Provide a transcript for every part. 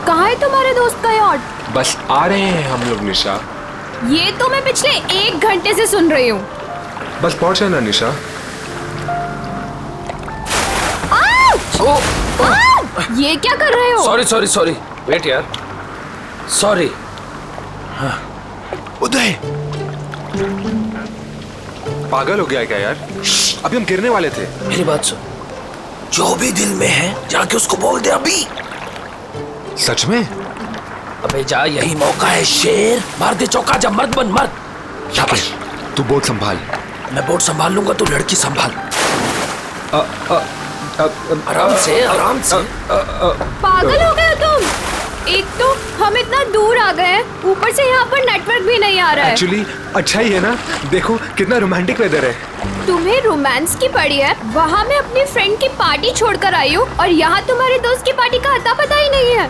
कहाँ है तुम्हारे दोस्त का यॉट? बस आ रहे हैं हम लोग निशा। ये तो मैं पिछले 1 घंटे से सुन रही हूँ। बस पहुंचे ना निशा। ये क्या कर रहे हो? सॉरी सॉरी सॉरी, वेट यार, सॉरी। उदय पागल हो गया क्या यार? अभी हम गिरने वाले थे। मेरी बात सुन, जो भी दिल में है जाके उसको बोल दे अभी। सच में? अबे जा, यही मौका है शेर। मार दे चौका, जब मर्द बन मर्द। शाबाश, तू बोट संभाल। मैं बोट संभाल लूंगा, तू लड़की संभाल। आराम से आराम से। पागल हो गए तुम? एक तो हम इतना दूर आ गए हैं, ऊपर से यहाँ पर नेटवर्क भी नहीं आ रहा है। एक्चुअली अच्छा ही है ना, देखो कितना रोमांटिक वेदर है। तुम्हें रोमांस की पड़ी है? वहाँ मैं अपनी फ्रेंड की पार्टी छोड़कर आई हूँ और यहाँ तुम्हारे दोस्त की पार्टी का अता पता ही नहीं है।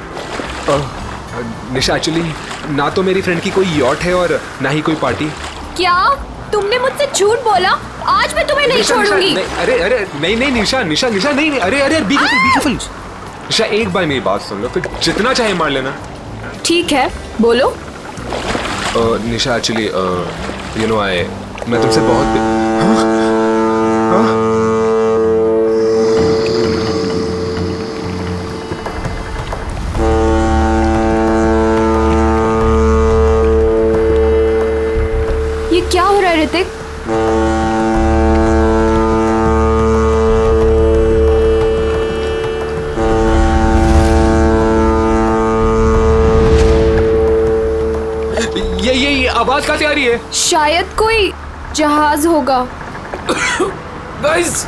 निशा एक्चुअली ना तो मेरी फ्रेंड की कोई यॉट है और ना ही कोई पार्टी। क्या तुमने मुझसे झूठ बोला? आज मैं तुम्हें नहीं छोड़ूंगी। अरे अरे नहीं नहीं निशा निशा निशा नहीं, अरे अरे बी केयरफुल। निशा एक बार मेरी बात सुन लो, फिर जितना चाहे मार लेना। ठीक है, बोलो। निशा एक्चुअली यू नो मैं तुमसे बहुत ये क्या हो रहा है ऋतिक? ये आवाज कहाँ से आ रही है? शायद कोई जहाज होगा। गाइस,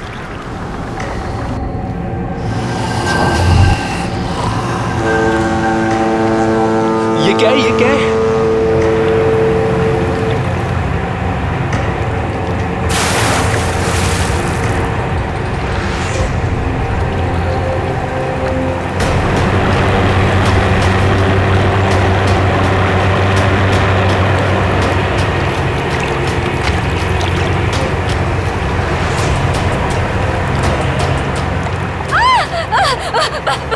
ये क्या है? ये क्या है?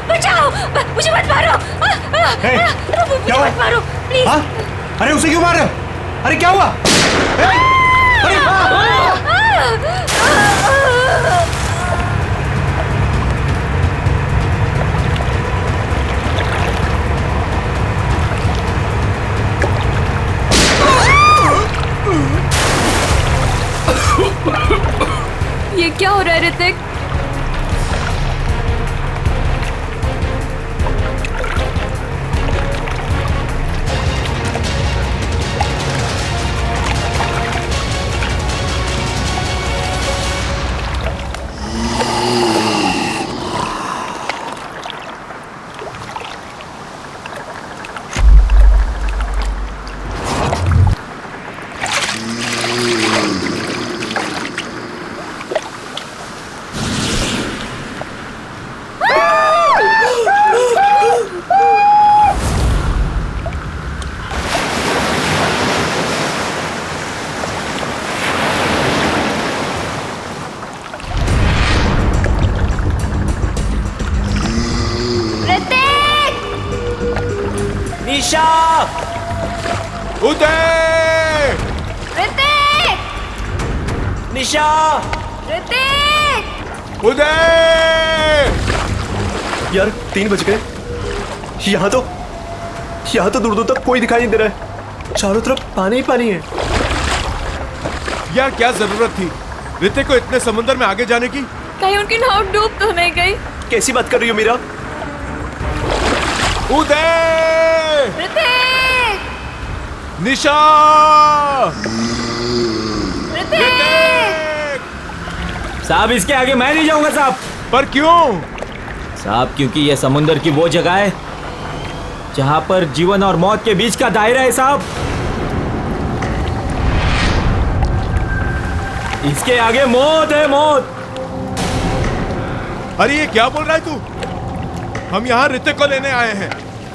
बचाओ, मुझे मत मारो। क्या हुआ? मत मारो प्लीज। हाँ? अरे उसे क्यों मार रहे हो? अरे क्या हुआ? ये क्या हो रहा है ऋतिक? निशा, उदय! ऋतिक! निशा, ऋतिक! उदय! यार 3 बज गए। यहाँ तो दूर दूर तक कोई दिखाई नहीं दे रहा है। चारों तरफ पानी ही पानी है। यार क्या जरूरत थी ऋतिक को इतने समुद्र में आगे जाने की? कहीं उनकी नाव डूब तो नहीं गई? कैसी बात कर रही हो मीरा? उदय! ऋतिक! निशा! ऋतिक! साहब इसके आगे मैं नहीं जाऊंगा साहब। पर क्यों? साहब क्योंकि यह समुंदर की वो जगह है जहां पर जीवन और मौत के बीच का दायरा है साहब। इसके आगे मौत है, मौत। अरे ये क्या बोल रहा है तू? हम यहाँ ऋतिक को लेने आए हैं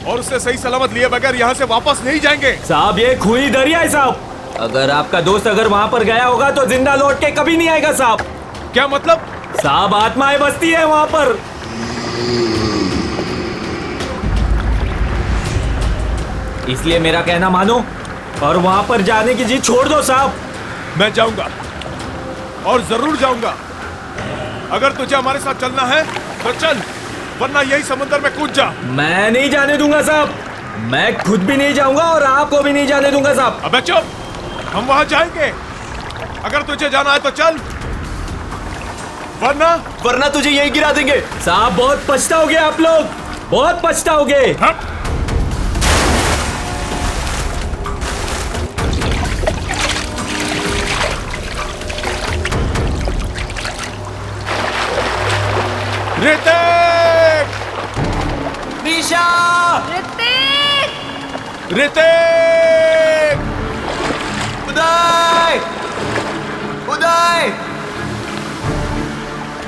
और उससे सही सलामत लिए बगैर यहाँ से वापस नहीं जाएंगे। साहब ये खुली दरिया है साहब। अगर आपका दोस्त अगर वहां पर गया होगा तो जिंदा लौट के कभी नहीं आएगा साहब। क्या मतलब? साहब आत्माएं बसती है वहां पर। इसलिए मेरा कहना मानो और वहां पर जाने की जिद छोड़ दो साहब। मैं जाऊंगा और जरूर जाऊंगा। अगर तुझे हमारे साथ चलना है तो चल, वरना यही समुद्र में कूद जा। मैं नहीं जाने दूंगा साहब, मैं खुद भी नहीं जाऊंगा और आपको भी नहीं जाने दूंगा साहब। अबे चुप, हम वहां जाएंगे। अगर तुझे जाना है तो चल, वरना तुझे यही गिरा देंगे। साहब बहुत पछताओगे आप लोग, बहुत पछताओगे। ऋतिक! निशा! ऋतिक! उदय! उदय!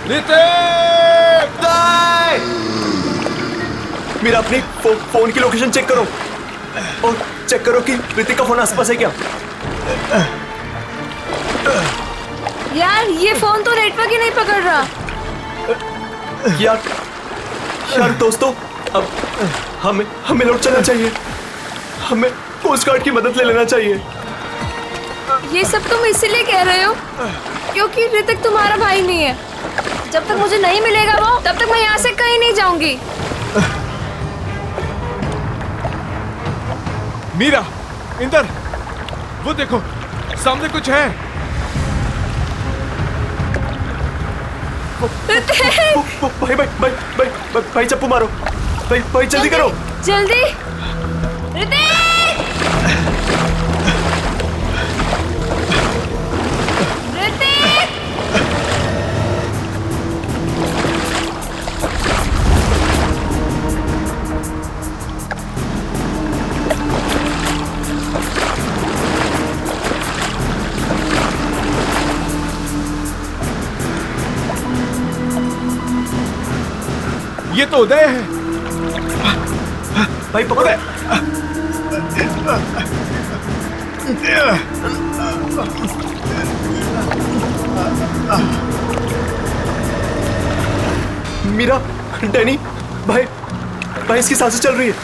ऋतिक! उदय! मेरा अपनी फोन की लोकेशन चेक करो और चेक करो कि ऋतिक का फोन आसपास है क्या। यार ये फोन तो नेटवर्क ही नहीं पकड़ रहा। यार दोस्तों, अब हमें लौट चलना चाहिए। हमें कोस्ट गार्ड की मदद ले लेना चाहिए। ये सब तुम इसीलिए कह रहे हो क्योंकि ऋतिक तुम्हारा भाई नहीं है। जब तक मुझे नहीं मिलेगा वो, तब तक मैं यहाँ से कहीं नहीं जाऊंगी। मीरा, इंदर, वो देखो सामने कुछ है। भाई चप्पू मारो। भाई जल्दी करो, जल्दी। ऋतिक! ऋतिक! ये तो उदय है। भाई पकड़ो। मीरा, डैनी, भाई इसकी सांसें चल रही है।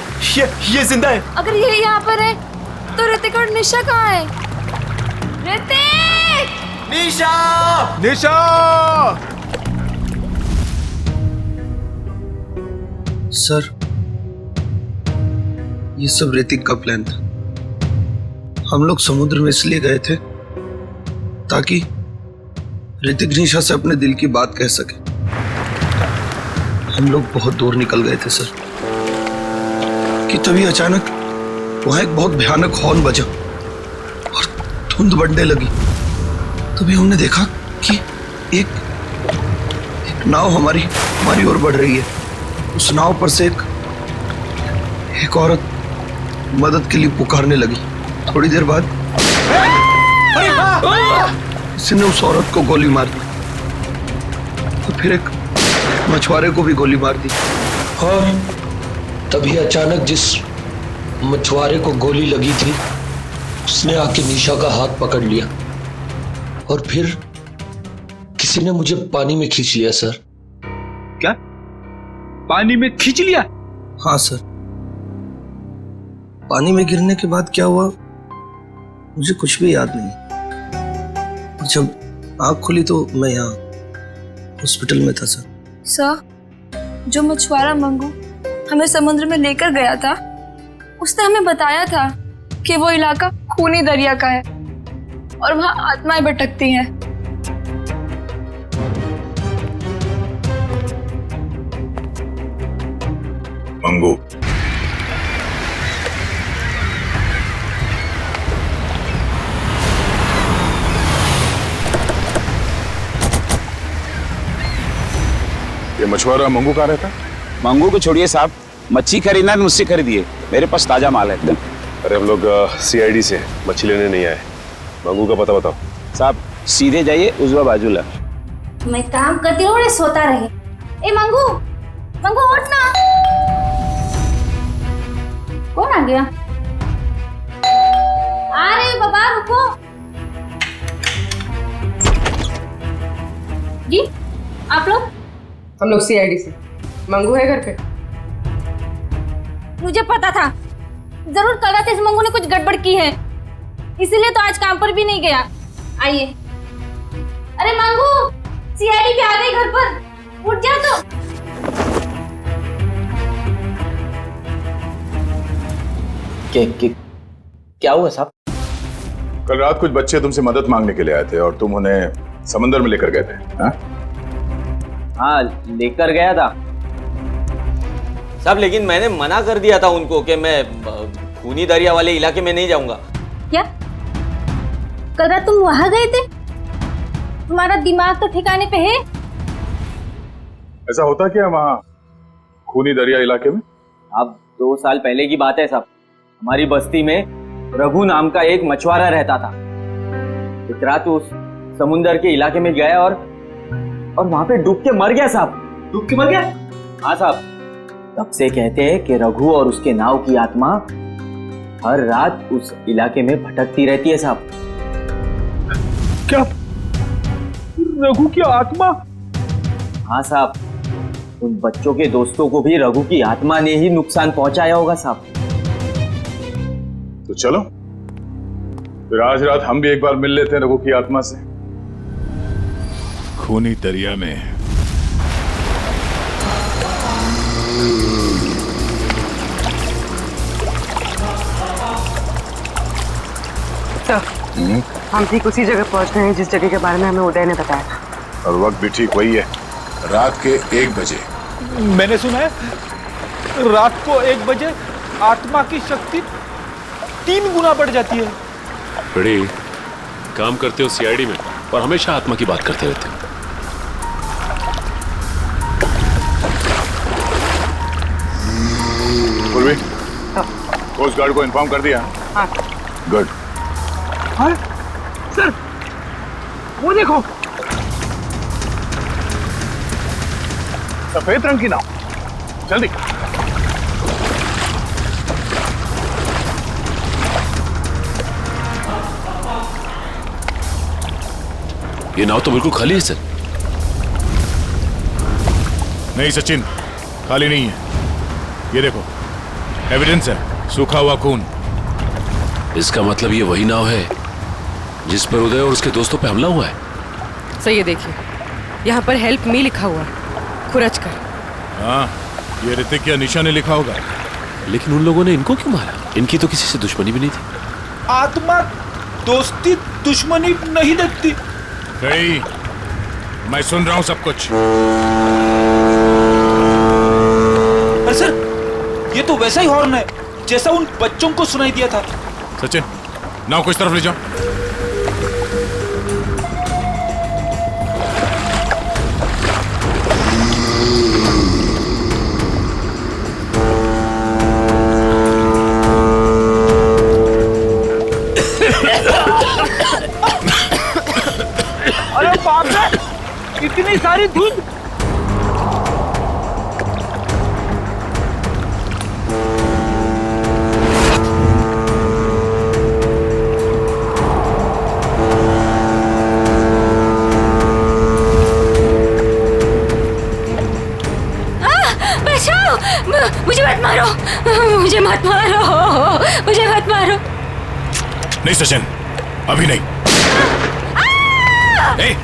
ये जिंदा है। अगर ये यहाँ पर है तो ऋतिक और निशा कहाँ है? ऋतिक! निशा! निशा! सर, ये सब ऋतिक का प्लान था। हम लोग समुद्र में इसलिए गए थे ताकि ऋतिक निशा से अपने दिल की बात कह सके। हम लोग बहुत दूर निकल गए थे सर कि तभी अचानक वहां एक बहुत भयानक हॉर्न बजा और धुंध बढ़ने लगी। तभी हमने देखा कि एक नाव हमारी ओर बढ़ रही है। उस नाव पर से एक औरत मदद के लिए पुकारने लगी। थोड़ी देर बाद किसी ने उस औरत को गोली मार दी और फिर एक मछुआरे को भी गोली मार दी। हाँ, तभी अचानक जिस मछुआरे को गोली लगी थी उसने आके निशा का हाथ पकड़ लिया और फिर किसी ने मुझे पानी में खींच लिया सर। क्या? पानी में खींच लिया? हाँ सर। पानी में गिरने के बाद क्या हुआ मुझे कुछ भी याद नहीं। और जब आँख खुली तो मैं यहाँ हॉस्पिटल में था सर। सर, जो मछुआरा मंगू हमें समुद्र में लेकर गया था, उसने हमें बताया था कि वो इलाका खूनी दरिया का है और वहाँ आत्माएं भटकती हैं। मंगू, ये मछुआरा मंगू कहाँ रहता? मंगू को छोड़िए साहब, मच्छी खरीदना है मुझसे खरीदिए, मेरे पास ताजा माल है एकदम। अरे हम लोग CID से मछली लेने नहीं आए। मंगू का पता बताओ। साहब सीधे जाइए, उजवा बाजूला। मैं काम करती हूँ, सोता रहे। ए मंगू, मंगू उठ ना। कौन आ गया? आ रहे हो बाबा, रुको। जी आप लोग? हम लोग CID से। मंगू है घर पे? मुझे पता था जरूर कल रात इस मंगू ने कुछ गड़बड़ की है, इसीलिए तो आज काम पर भी नहीं गया। आइए। अरे मंगू, सीआईडी भी आ गई घर पर, उठ जा तो। क्या हुआ साहब? कल रात कुछ बच्चे तुमसे मदद मांगने के लिए आए थे और तुम उन्हें समंदर में लेकर गए थे। हाँ, लेकर गया था साहब, लेकिन मैंने मना कर दिया था उनको कि मैं खूनी दरिया वाले इलाके में नहीं जाऊंगा। क्या कल रात तुम वहां गए थे? तुम्हारा दिमाग तो ठिकाने पे है? ऐसा होता क्या वहां खूनी दरिया इलाके में? अब 2 साल पहले की बात है साहब। हमारी बस्ती में रघु नाम का एक मछुआरा रहता था। एक रात उस समुंदर के इलाके में गया और वहां पे डूब के मर गया साहब। डूब के मर गया? हाँ साहब। तब से कहते हैं कि रघु और उसके नाव की आत्मा हर रात उस इलाके में भटकती रहती है साहब। क्या? रघु की आत्मा? हाँ साहब, उन बच्चों के दोस्तों को भी रघु की आत्मा ने ही नुकसान पहुंचाया होगा साहब। तो चलो फिर आज रात हम भी एक बार मिल लेते हैं रघु की आत्मा से। खूनी दरिया में हम ठीक उसी जगह पहुंच गए हैं जिस जगह के बारे में हमें उदय ने बताया था। और वक्त भी ठीक वही है, रात के 1 बजे। मैंने सुना है रात को 1 बजे आत्मा की शक्ति 3 गुना बढ़ जाती है। बड़ी काम करते हो सीआईडी में और हमेशा आत्मा की बात करते रहते हो। पूर्वी, कोस्ट गार्ड को इन्फॉर्म कर दिया? हाँ। गुड। हाँ सर, वो देखो, सफेद रंग की नाव। जल्दी। ये नाव तो बिल्कुल खाली है सर। नहीं सचिन, खाली नहीं है। ये देखो, एविडेंस है, सूखा हुआ खून। इसका मतलब ये वही नाव है जिस पर उदय और उसके दोस्तों पे हमला हुआ है। सर ये देखिए, यहाँ पर हेल्प मी लिखा हुआ है, खुरच कर। हाँ, ये ऋतिक या निशा ने लिखा होगा। लेकिन उन लोगों ने इनको क्यों मारा? इनकी तो किसी से दुश्मनी भी नहीं थी। आत्मा दोस्ती दुश्मनी नहीं देखती। गई, मैं सुन रहा हूं सब कुछ। अरे सर, ये तो वैसा ही हॉर्न है जैसा उन बच्चों को सुनाई दिया था। सचिन, नाव को इस तरफ ले जाओ। अरे बाप रे, इतनी सारी धुंध। मुझे मत मारो, मुझे मत मारो, मुझे मत मारो। नहीं सचिन, अभी नहीं। ए!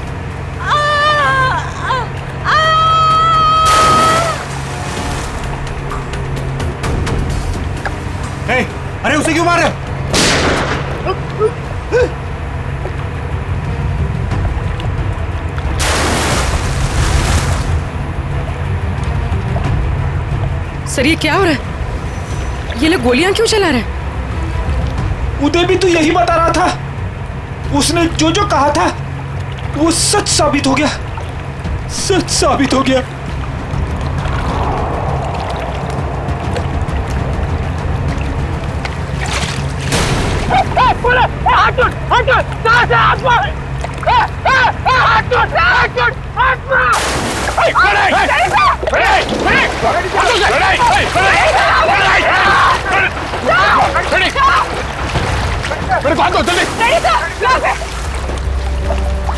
अरे उसे क्यों मार रहे? सर ये क्या हो रहा है? ये लोग गोलियां क्यों चला रहे हैं? उदय भी तो यही बता रहा था। उसने जो जो कहा था वो सच साबित हो गया, सच साबित हो गया।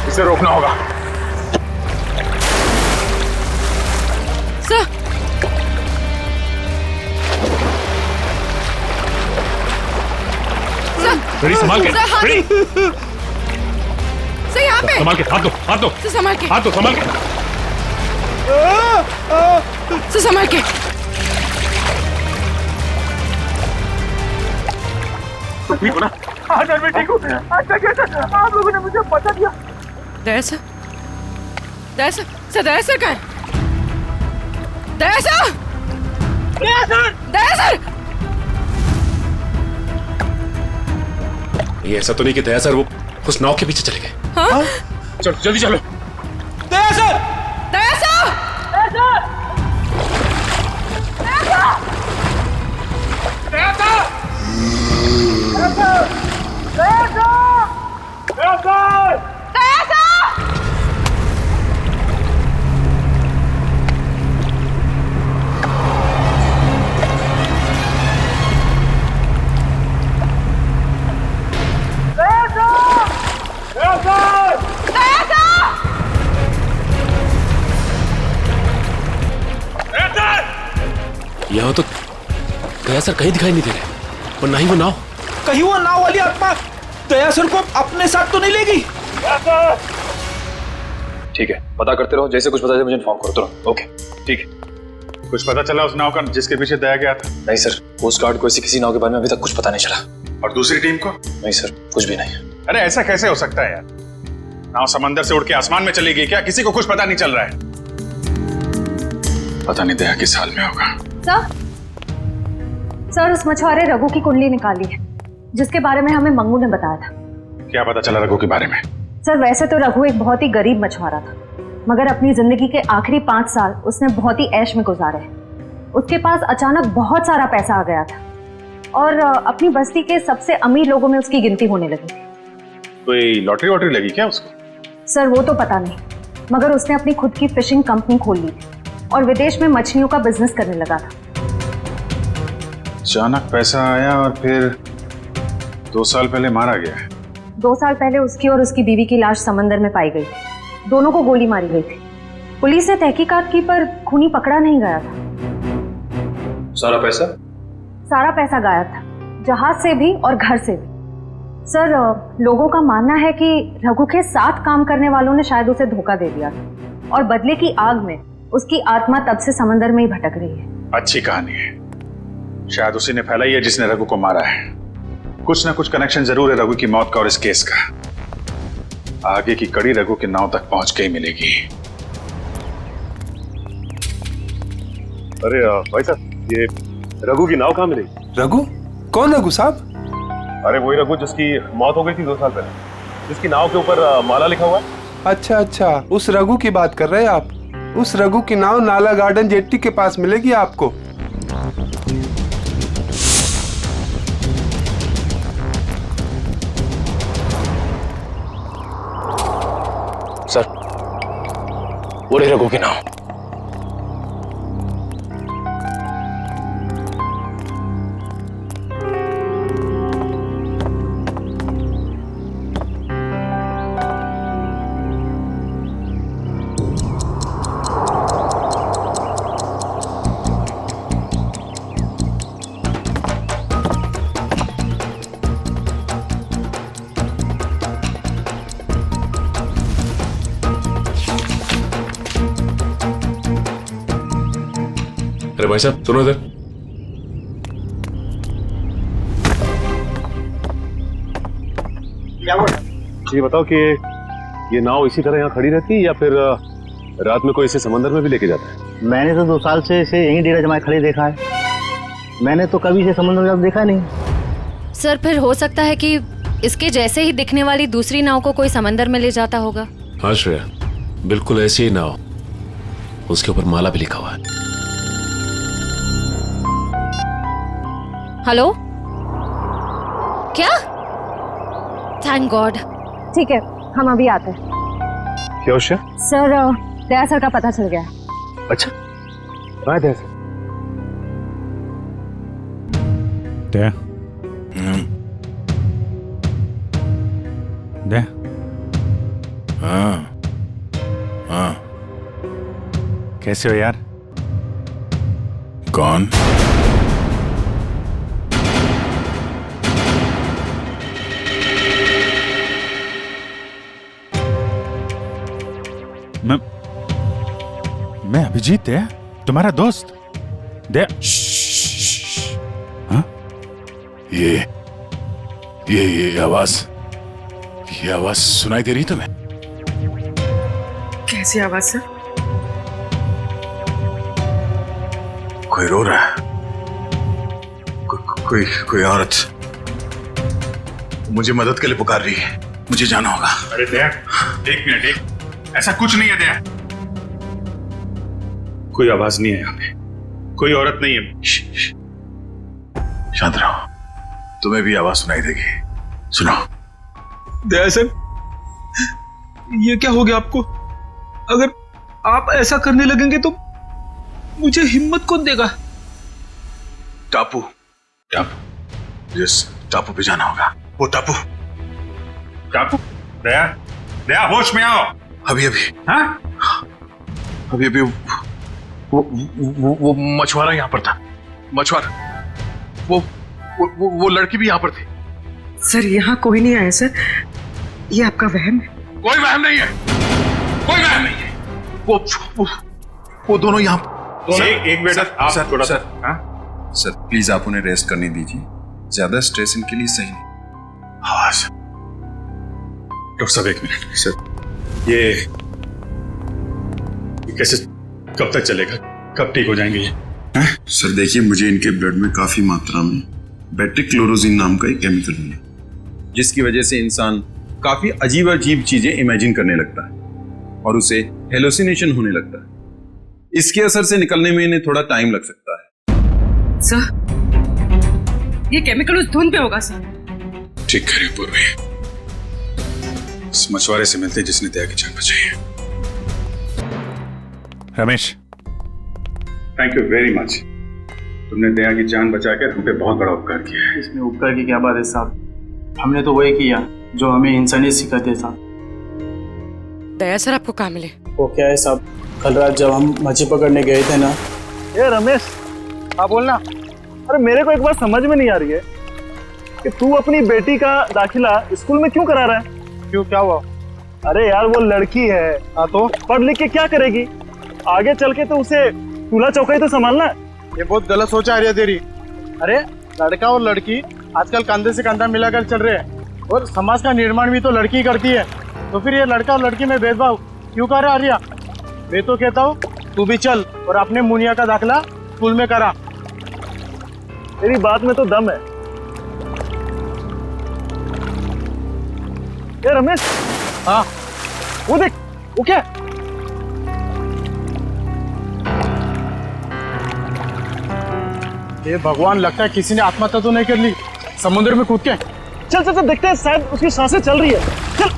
इसे रोकना होगा। सर बड़ी संभाल के, बड़ी सर यहाँ पे संभाल के, हाथ दो, हाथ दो, सर संभाल के, हाथ दो, संभाल के। सर संभाल के। ठीक हो ना? हाँ सर मैं ठीक हूँ। अच्छा क्या सर, आप लोगों ने मुझे बता दिया। दया सर, दया सर, सर दया सर कहाँ है? दया सर, दया सर, दया सर। ये ऐसा तो नहीं कि दया सर वो उस नाव के पीछे चले गए? हाँ? चलो जल्दी चलो। दया सर, दया सर, दया सर, दया सर, दया सर, दया सर, दया सर, दया सर, दया सर। यहाँ तो दया सर कहीं दिखाई नहीं दे रहे, और ना ही वो नाव। कहीं वो नाव वाली आत्मा दया सर को अपने साथ तो नहीं लेगी? ठीक है, पता करते रहो, जैसे कुछ पता चले मुझे इन्फॉर्म करो तुरंत। ओके ठीक है। कुछ पता चला उस नाव का जिसके पीछे दया गया था? नहीं सर, कोस्ट गार्ड को ऐसी किसी नाव के बारे में अभी तक कुछ पता नहीं चला। और दूसरी टीम को? नहीं सर, कुछ भी नहीं। अरे ऐसा कैसे हो सकता है यार? नाव समंदर से उड़ के आसमान में चली गई क्या? किसी को कुछ पता नहीं चल रहा है। पता नहीं दया किस हाल में होगा। सर उस मछुआरे रघु की कुंडली निकाली है, जिसके बारे में हमें मंगू ने बताया था। क्या पता चला रघु के बारे में? सर वैसे तो रघु एक बहुत ही गरीब मछुआरा था, मगर अपनी जिंदगी के आखिरी 5 साल उसने बहुत ही ऐश में गुजारे। उसके पास अचानक बहुत सारा पैसा आ गया था और अपनी बस्ती के सबसे अमीर लोगों में उसकी गिनती होने लगी थी। कोई लॉटरी वॉटरी लगी क्या उसको? सर वो तो पता नहीं, मगर उसने अपनी खुद की फिशिंग कंपनी खोल ली थी और विदेश में मछलियों का बिजनेस करने लगा था। अचानक पैसा आया और फिर 2 साल पहले मारा गया है। 2 साल पहले उसकी और उसकी बीवी की लाश समंदर में पाई गई थी। दोनों को गोली मारी गई थी। पुलिस ने तहकीकात की पर खूनी पकड़ा नहीं गया था। सारा पैसा? सारा पैसा गायब था, जहाज से भी और घर से भी। सर लोगों का मानना है कि रघु के साथ काम करने वालों ने शायद उसे धोखा दे दिया था और बदले की आग में उसकी आत्मा तब से समंदर में ही भटक रही है। अच्छी कहानी है, शायद उसी ने फैलाई है जिसने रघु को मारा है। कुछ ना कुछ कनेक्शन जरूर है रघु की मौत का और इस केस का। आगे की कड़ी रघु के नाव तक पहुंच के ही मिलेगी। अरे भाई साहब, ये रघु की नाव कहाँ मिलेगी? रघु? कौन रघु साहब? अरे वही रघु जिसकी मौत हो गई थी 2 साल पहले, जिसकी नाव के ऊपर माला लिखा हुआ है। अच्छा अच्छा, उस रघु की बात कर रहे हैं आप? उस रघु की नाव नाला गार्डन जेट्टी के पास मिलेगी आपको। सर वो रही रघु की नाव। अरे भाई साहब सुनो इधर। ये बताओ कि ये नाव इसी तरह यहाँ खड़ी रहती है या फिर रात में कोई इसे समंदर में भी लेके जाता है? मैंने तो 2 साल से इसे यहीं डेरा जमाए खड़े देखा है। मैंने तो कभी इसे समुद्र में देखा नहीं। सर फिर हो सकता है कि इसके जैसे ही दिखने वाली दूसरी नाव को कोई समंदर में ले जाता होगा। हाँ श्रेया, बिल्कुल ऐसी ही नाव, उसके ऊपर माला भी लिखा हुआ है। हेलो, क्या? Thank God. ठीक है, हम अभी आते हैं। क्या हो श्रेया? सर दया सर का पता चल गया है। अच्छा, कहाँ दया सर? दया, दया, हाँ हाँ, कैसे हो यार? कौन? अभिजीत है तुम्हारा दोस्त? दे हाँ? ये आवाज सुनाई दे रही तुम्हें? कैसी आवाज सर? कोई रो रहा है, कोई औरत मुझे मदद के लिए पुकार रही है, मुझे जाना होगा। अरे दया, एक मिनट, ऐसा कुछ नहीं है दया। कोई आवाज नहीं है यहाँ पे, कोई औरत नहीं है। शांत रहो, तुम्हें भी आवाज सुनाई देगी, सुनो। दया सर, ये क्या हो गया आपको? अगर आप ऐसा करने लगेंगे तो मुझे हिम्मत कौन देगा? टापू जिस टापू पे जाना होगा, वो टापू। दया होश में आओ। अभी हाँ? अभी वो मछुआरा यहाँ पर था, वो लड़की भी यहाँ पर थी। सर यहाँ कोई नहीं आया सर, ये आपका वहम है। कोई वहम नहीं है। वो दोनों यहाँ। एक मिनट आप थोड़ा सा। सर प्लीज आप उन्हें रेस्ट करने दीजिए, ज्यादा स्ट्रेस इनके लिए सही नहीं। हाँ सर। डॉक्टर साहब एक मिनट सर, ये कैसे, कब तक चलेगा, कब ठीक हो जाएंगे ये? सर देखिए, मुझे इनके ब्लड में काफी मात्रा में बेटिक्लोरोजिन नाम का एक केमिकल मिला, जिसकी वजह से इंसान काफी अजीब चीजें इमेजिन करने लगता है और उसे हेलुसिनेशन होने लगता है। इसके असर से निकलने में इन्हें थोड़ा टाइम लग सकता है। सर ये केमिकल उस धुंध पे होगा सर। ठीक करिए पूर्वी, इस मछुआरे से मिलते जिसने दया की जान बचाई है। Ramesh, thank you very much, तुमने दया की जान बचाकर हम पे बहुत बड़ा उपकार किया है। इसमें उपकार की क्या बात है साहब, हमने तो वही किया जो हमें इंसानियत सिखाते साहब। दया सर आपको कहाँ मिले? वो क्या है साहब, कल रात जब हम मछली पकड़ने गए थे ना। ये रमेश, हाँ बोलना। अरे मेरे को एक बात समझ में नहीं आ रही है कि तू अपनी बेटी का दाखिला स्कूल में क्यों करा रहा है? क्यों, क्या हुआ? अरे यार वो लड़की है, हाँ तो पढ़ लिख के क्या करेगी? आगे चल के तो उसे चूल्हा चौका तो संभालना है। ये बहुत गलत सोच आ रही है तेरी। अरे लड़का और लड़की आजकल कंधे से कंधा मिलाकर चल रहे हैं और समाज का निर्माण भी तो लड़की करती है, तो फिर ये लड़का और लड़की में भेदभाव क्यों कर रहा है आर्या? मैं तो कहता हूँ तू भी चल और अपने मुनिया का दाखिला स्कूल में करा। तेरी बात में तो दम है। ये रमेश, हाँ वो देख, वो क्या? ये भगवान, लगता है किसी ने आत्महत्या तो नहीं कर ली समुद्र में कूद के। चल चल चल देखते हैं, शायद उसकी सांसें चल रही है। चल।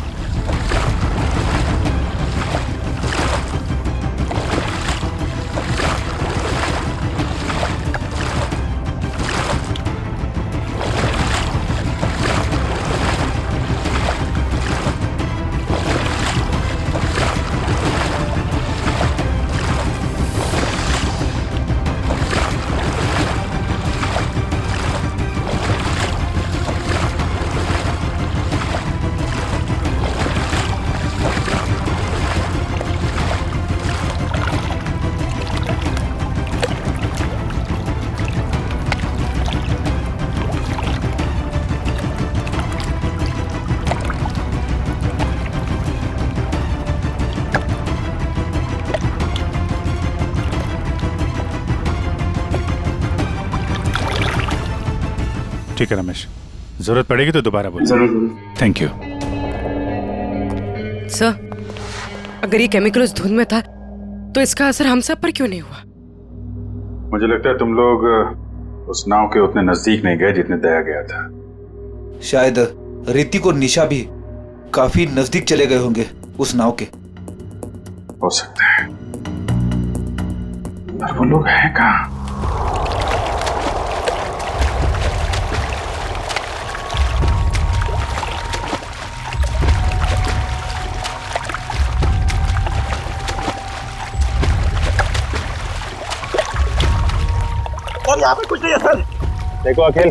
ठीक है रमेश, जरूरत पड़ेगी तो दोबारा बोलो। जरूर। Thank you. सर अगर ये केमिकल उस धुंध में था तो इसका असर हम सब पर क्यों नहीं हुआ? मुझे लगता है तुम लोग उस नाव के उतने नजदीक नहीं गए जितने दया गया था। शायद ऋतिक और निशा भी काफी नजदीक चले गए होंगे उस नाव के। हो सकता है, पर वो लोग हैं कहाँ? और यहाँ पे कुछ नहीं है सर। देखो अखिल,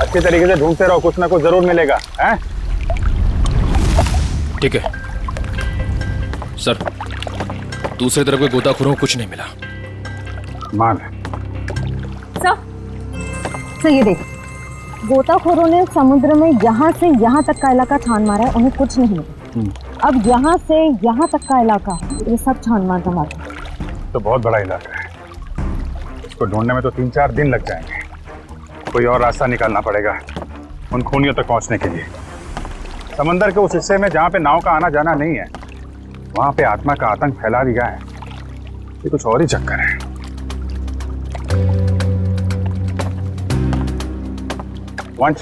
अच्छे तरीके से ढूंढते रहो, कुछ ना कुछ जरूर मिलेगा। हैं? ठीक है सर, दूसरी तरफ के गोताखोरों को कुछ नहीं मिला। मान सर ये देख, गोताखोरों ने समुद्र में यहाँ से यहाँ तक का इलाका छान मारा है, उन्हें कुछ नहीं मिला। अब यहाँ से यहाँ तक का इलाका ये सब छान मार दमाते। तो बहुत बड़ा इलाका है, इसको ढूंढने में तो 3-4 दिन लग जाएंगे। कोई और रास्ता निकालना पड़ेगा उन खूनियों तक पहुंचने के लिए। समंदर के उस हिस्से में जहाँ पे नाव का आना जाना नहीं है, वहां पे आत्मा का आतंक फैला दिया है। ये कुछ और ही चक्कर है। वंश,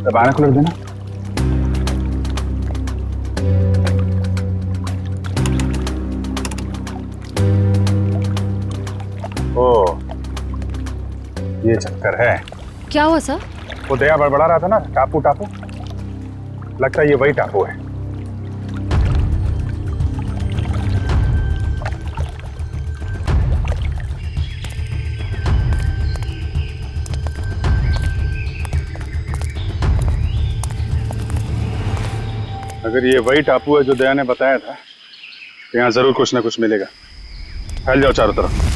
दबाना खुल देना। ओ, ये चक्कर है। क्या हुआ सर? वो दया बड़बड़ा रहा था ना, टापू टापू, लगता है ये वही टापू है। अगर ये वही टापू है जो दया ने बताया था, तो यहाँ जरूर कुछ ना कुछ मिलेगा। फैल जाओ चारों तरफ।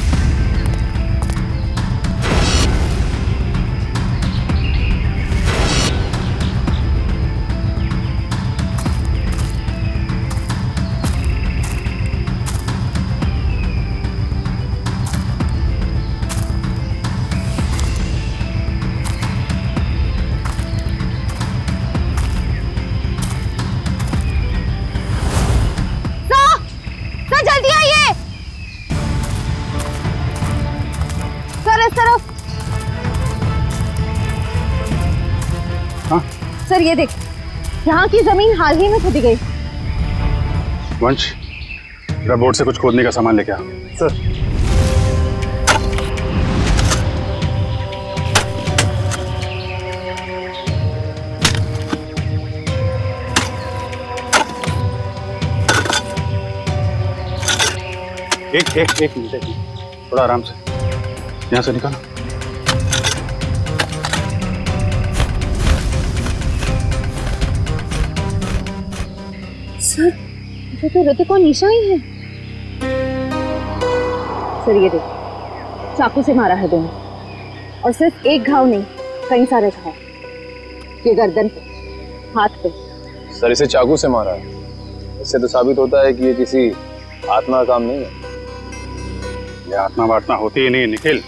सर ये देख, यहाँ की जमीन हाल ही में खोदी गई। वंश, जरा बोट से कुछ खोदने का सामान लेके आ। सर। एक मिनट, थोड़ा आराम से, यहाँ से निकालो। सर, ये तो ऋतिक और निशा ही है। सर ये देख, चाकू से मारा है दोनों, और सिर्फ एक घाव नहीं, कई सारे घाव। ये गर्दन पे, हाथ पे। सर इसे चाकू से मारा है, इससे तो साबित होता है कि ये किसी आत्मा का काम नहीं है। ये आत्मा वात्मा होती ही नहीं निखिल,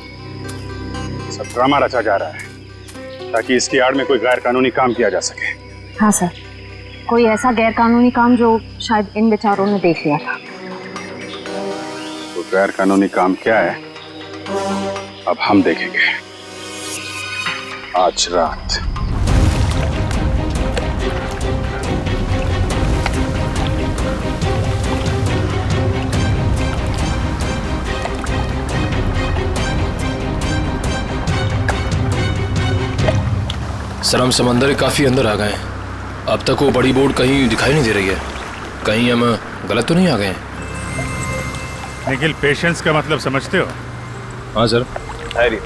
सब ड्रामा रचा जा रहा है ताकि इसकी आड़ में कोई गैर कानूनी काम किया जा सके। हाँ सर, कोई ऐसा गैर कानूनी काम जो शायद इन बेचारों ने देख लिया था। तो गैर कानूनी काम क्या है, अब हम देखेंगे आज रात। सर हम समंदर के काफी अंदर आ गए हैं। अब तक वो बड़ी बोट कहीं दिखाई नहीं दे रही है। कहीं हम गलत तो नहीं आ गए हैं? निखिल, पेशेंस का मतलब समझते हो? हाँ सर। धैर्य।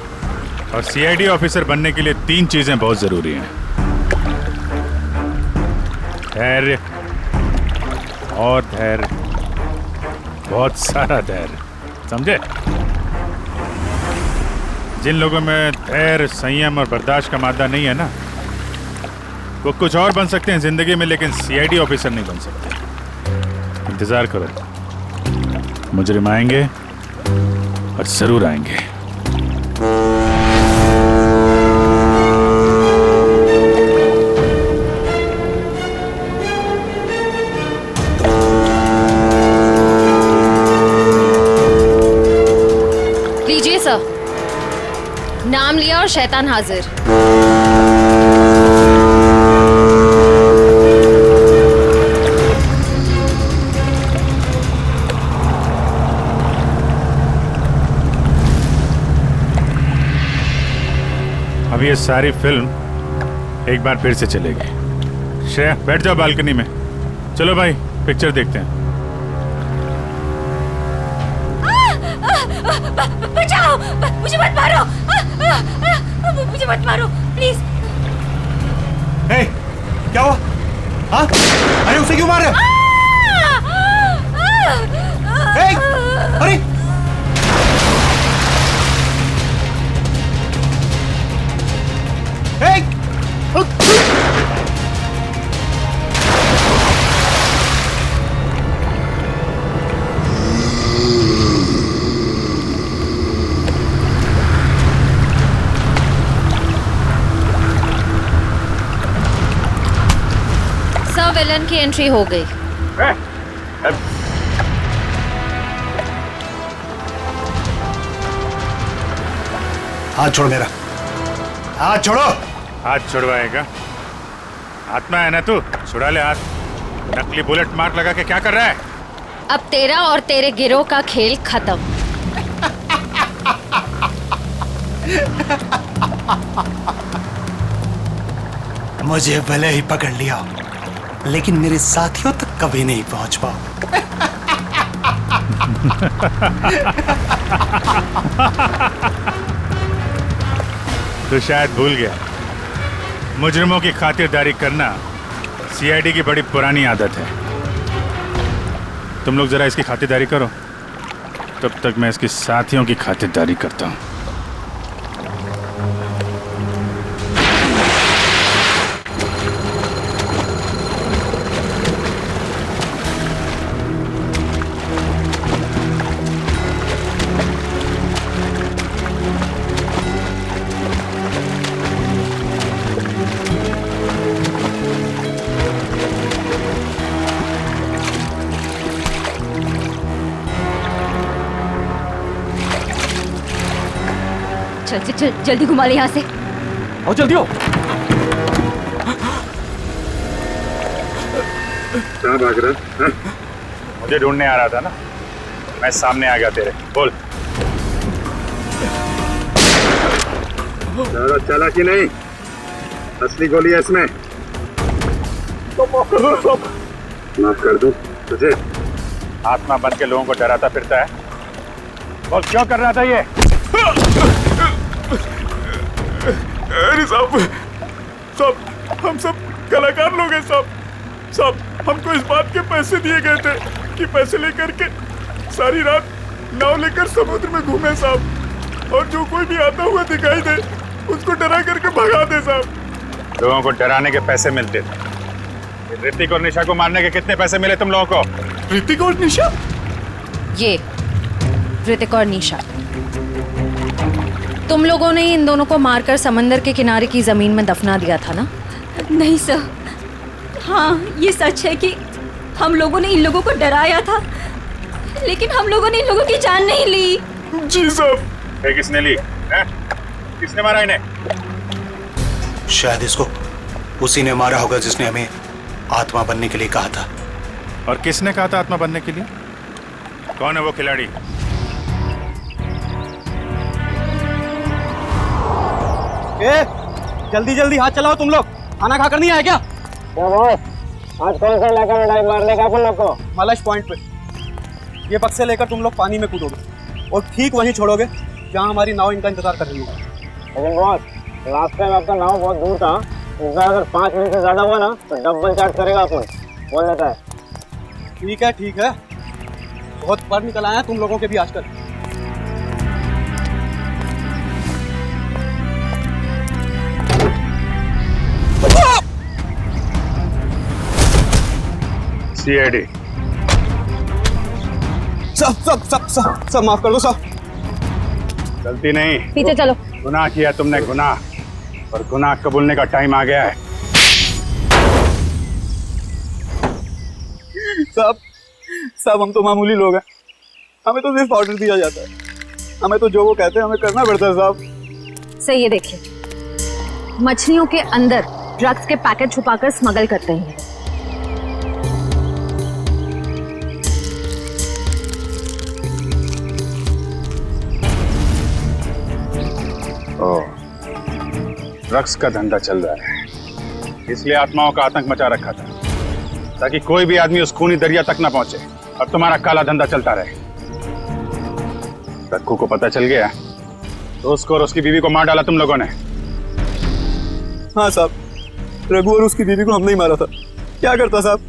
और सीआईडी ऑफिसर बनने के लिए 3 चीजें बहुत जरूरी हैं। धैर्य और धैर्य, बहुत सारा धैर्य, समझे? जिन लोगों में धैर्य, संयम और बर्दाश्त का मादा नहीं है ना, वो कुछ और बन सकते हैं जिंदगी में, लेकिन सीआईडी ऑफिसर नहीं बन सकते। इंतजार करो, मुजरिम आएंगे और जरूर आएंगे। लीजिए सर, नाम लिया और शैतान हाजिर। अब ये सारी फिल्म एक बार फिर से चलेगी। श्रेया, बैठ जाओ बालकनी में। चलो भाई, पिक्चर देखते हैं। बचाओ, मुझे मत मारो, मुझे मत मारो प्लीज। हे, क्या हुआ? हाँ? अरे उसे क्यों मार रहे हो? अरे सब विलन की एंट्री हो गई। हाथ छोड़ मेरा, हाथ छोड़ो। हाथ छुड़वाएगा? आत्मा है ना तू, छुड़ा ले हाथ। नकली बुलेट मार्क लगा के क्या कर रहा है? अब तेरा और तेरे गिरोह का खेल खत्म। मुझे भले ही पकड़ लिया, लेकिन मेरे साथियों तक कभी नहीं पहुंच पाओ। तो शायद भूल गया, मुजरिमों की खातिरदारी करना सीआईडी की बड़ी पुरानी आदत है। तुम लोग जरा इसकी खातिरदारी करो, तब तक मैं इसके साथियों की खातिरदारी करता हूँ। चल चल चल जल्दी घुमा ले यहाँ से। आओ जल्दी हो। कहाँ भाग रहा है? मुझे ढूंढने आ रहा था ना, मैं सामने आ गया तेरे। बोल। ज्यादा चालाकी नहीं, असली गोली है इसमें। तो माफ कर दो। माफ कर दूं तुझे? आत्मा बन के लोगों को डराता फिरता है। बोल क्यों कर रहा था ये? अरे साहब हम सब कलाकार लोग हैं साहब। हमको इस बात के पैसे दिए गए थे कि पैसे लेकर के सारी रात नाव लेकर समुद्र में घूमे साहब, और जो कोई भी आता हुआ दिखाई दे उसको डरा करके भगा दे साहब। लोगों को डराने के पैसे मिलते थे। ऋतिक और निशा को मारने के कितने पैसे मिले तुम लोगों को? ऋतिक और निशा? ये ऋतिक और निशा, तुम लोगों ने इन दोनों को मारकर समंदर के किनारे की जमीन में दफना दिया था ना? नहीं सर, हाँ ये सच है कि हम लोगों ने इन लोगों को डराया था, लेकिन हम लोगों ने इन लोगों की जान नहीं ली। जी साहब। फिर किसने ली है? किसने मारा इन्हें? शायद इसको उसी ने मारा होगा जिसने हमें आत्मा बनने के लिए कहा था। और किसने कहा था आत्मा बनने के लिए? कौन है वो खिलाड़ी? जल्दी जल्दी हाथ चलाओ तुम लोग, खाना खाकर नहीं आए क्या? आज कौन सा इलाका में डाइव मारने का अपन लोग को? मलश पॉइंट पे। ये बक्से लेकर तुम लोग पानी में कूदोगे और ठीक वहीं छोड़ोगे जहाँ हमारी नाव इनका इंतजार कर रही होगी। लेकिन बॉस, लास्ट टाइम आपका नाव बहुत दूर था, इस बार अगर 5 मिनट से ज्यादा हुआ ना तो डबल चार्ज करेगा अपन, बोल देता है। ठीक है, बहुत पर निकल आया तुम लोगों के भी आजकल। सीआईडी। सब माफ कर दो साहब। गलती नहीं, पीछे चलो। गुनाह किया तुमने, गुनाह, और गुनाह कबूलने का टाइम आ गया है। साहब हम तो मामूली लोग हैं, हमें तो सिर्फ ऑर्डर दिया जाता है, हमें तो जो वो कहते हैं हमें करना पड़ता है साहब। सर ये देखिए, मछलियों के अंदर ड्रग्स के पैकेट छुपाकर स्मगल करते हैं। ड्रग्स का धंधा चल रहा है, इसलिए आत्माओं का आतंक मचा रखा था ताकि कोई भी आदमी उस खूनी दरिया तक ना पहुंचे। अब तुम्हारा काला धंधा चलता रहे। रक्कू को पता चल गया तो उसको और उसकी बीवी को मार डाला तुम लोगों ने। हाँ साहब, रघु और उसकी बीवी को हमने ही मारा था। क्या करता साहब,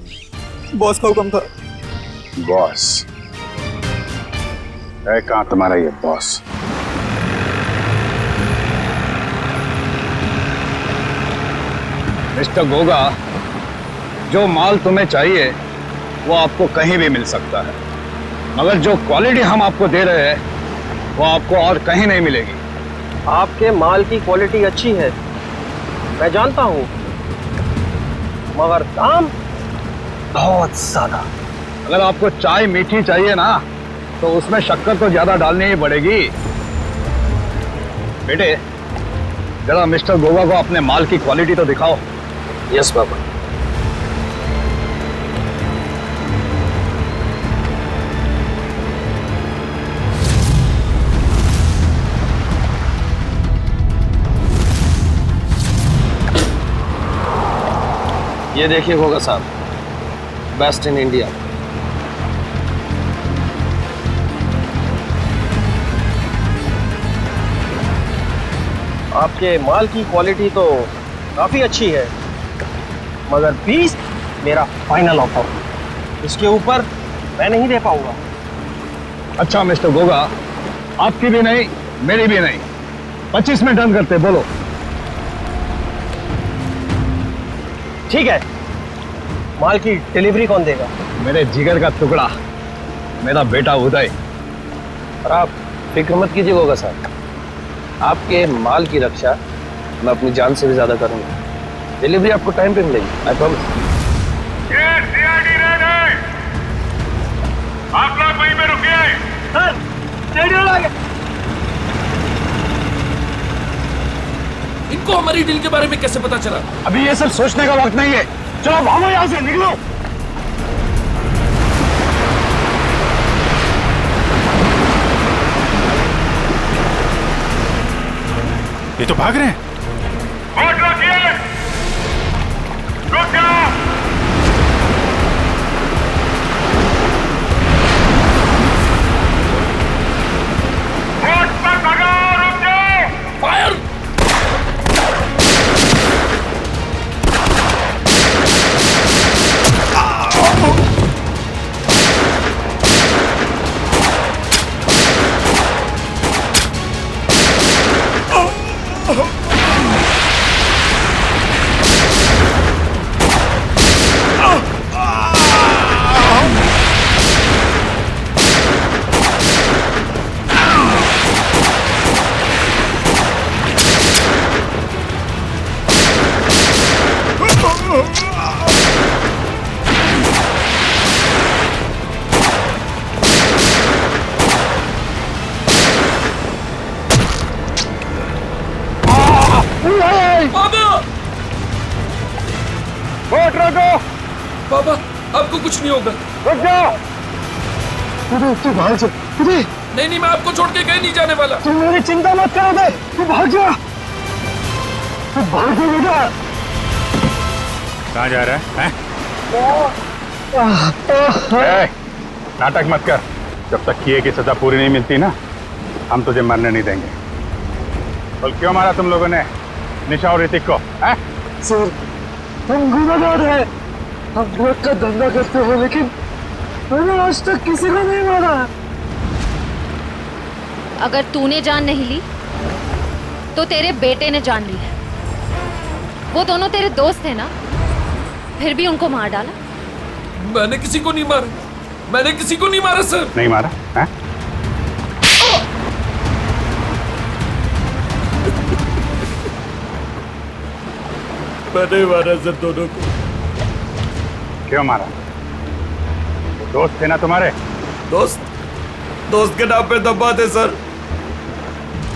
बॉस का हुक्म था। बॉस? है कहाँ तुम्हारा ये बॉस? मिस्टर गोगा, जो माल तुम्हें चाहिए वो आपको कहीं भी मिल सकता है, मगर जो क्वालिटी हम आपको दे रहे हैं वो आपको और कहीं नहीं मिलेगी। आपके माल की क्वालिटी अच्छी है, मैं जानता हूँ, मगर दाम बहुत ज्यादा। अगर आपको चाय मीठी चाहिए ना तो उसमें शक्कर तो ज्यादा डालनी ही पड़ेगी। बेटे, जरा मिस्टर गोगा को अपने माल की क्वालिटी तो दिखाओ। यस बाबा। ये देखिए गोगा साहब, बेस्ट इन इंडिया। आपके माल की क्वालिटी तो काफी अच्छी है, मगर 20 मेरा फाइनल ऑफर, इसके ऊपर मैं नहीं दे पाऊंगा। अच्छा मिस्टर गोगा, आपकी भी नहीं मेरी भी नहीं, 25 में डन करते, बोलो। ठीक है, माल की डिलीवरी कौन देगा? मेरे जिगर का टुकड़ा, मेरा बेटा उदय। और आप फिक्र मत कीजिए गोगा साहब, आपके माल की रक्षा मैं अपनी जान से भी ज्यादा करूंगा। डिलीवरी आपको टाइम पे मिलेगी, आई प्रॉमिस। आप लोग वहीं पे रुकिए। सर, रेडियो लगा। इनको हमारी डील के बारे में कैसे पता चला? अभी ये सब सोचने का वक्त नहीं है, चलो भागो यहाँ से, निकलो। ये तो भाग रहे हैं। बोट रोकिए, रुक जाओ। बोट पर भगाओ, रुक जाओ। फायर! बोट रोको। बाबा, आपको कुछ नहीं होगा। रुक जाओ। तू भाग जा। नहीं नहीं, मैं आपको छोड़ के कहीं नहीं जाने वाला। तू मेरी चिंता मत करो बे, तू भाग जा। तू भाग जा बेटा। कहाँ जा रहा है? नाटक मत कर, जब तक किए की सजा पूरी नहीं मिलती ना, हम तुझे मरने नहीं देंगे। बोल क्यों मारा तुम लोगों ने निशा और ऋतिक को? सर, हम गुनाहगार हैं, हम ड्रग का धंधा करते हैं, लेकिन मैंने आज तक किसी को नहीं मारा। अगर तूने जान नहीं ली तो तेरे बेटे ने जान ली है। वो दोनों तेरे दोस्त थे ना, फिर भी उनको मार डाला। मैंने किसी को नहीं मारा, मैंने किसी को नहीं मारा सर। नहीं मारा है? मैंने मारा सर दोनों को। क्यों मारा? वो दोस्त थे ना तुम्हारे? दोस्त के नाम पे दबा थे सर।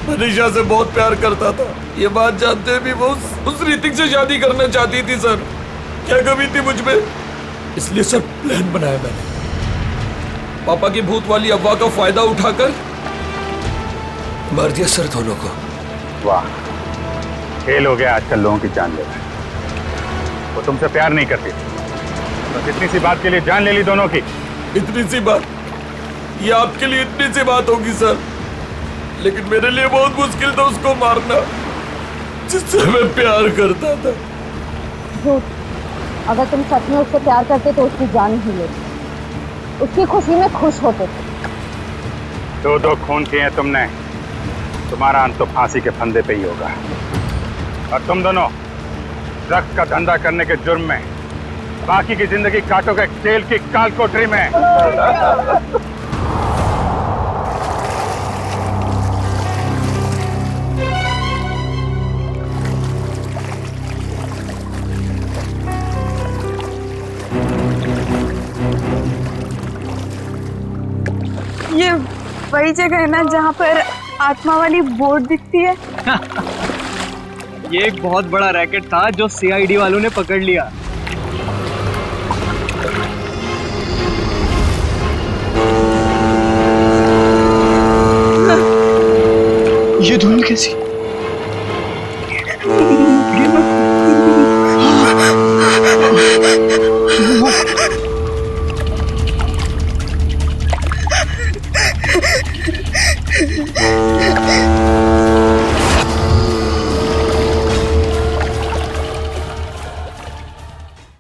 मैं निशा से बहुत प्यार करता था, ये बात जानते भी वो उस ऋतिक से शादी करना चाहती थी सर। क्या कमी थी मुझ में, इसलिए सर प्लान बनाया मैंने। पापा की भूत वाली अफवाह का फायदा उठाकर मार दिया सर दोनों को। वाह, खेल हो गया आजकल लोगों की जान लेना। वो तुमसे प्यार नहीं करती, बस इतनी सी बात के लिए जान ले ली दोनों की। इतनी सी बात? ये आपके लिए इतनी सी बात होगी सर, लेकिन मेरे लिए बहुत मुश्किल था उसको मारना जिससे मैं प्यार करता था। अगर तुम सच में उससे प्यार करते तो उसकी जान ही लेते, उसकी खुशी में खुश होते थे। दो खून किए हैं तुमने, तुम्हारा अंत तो फांसी के फंदे पे ही होगा। और तुम दोनों ड्रग्स का धंधा करने के जुर्म में बाकी की जिंदगी काटोगे जेल की काल कोठरी में। ये वही जगह है ना जहाँ पर आत्मा वाली बोर्ड दिखती है? ये एक बहुत बड़ा रैकेट था जो सीआईडी वालों ने पकड़ लिया। ये धुन कैसी?